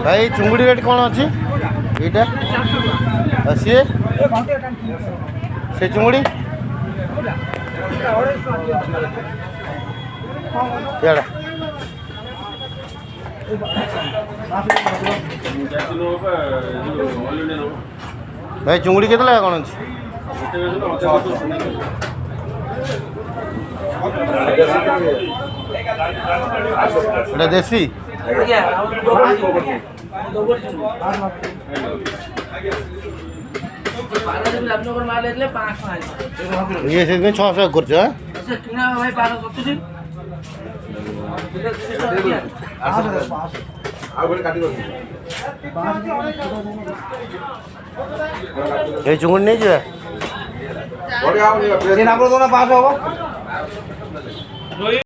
भाई चुंगुड़ी रेट कौन अच्छी ये सी से चुंगुड़ी यार भाई चुंगुड़ी के कौन अच्छी देसी ये से 600 खर्च है ये चुंगुड़ी नहीं जो है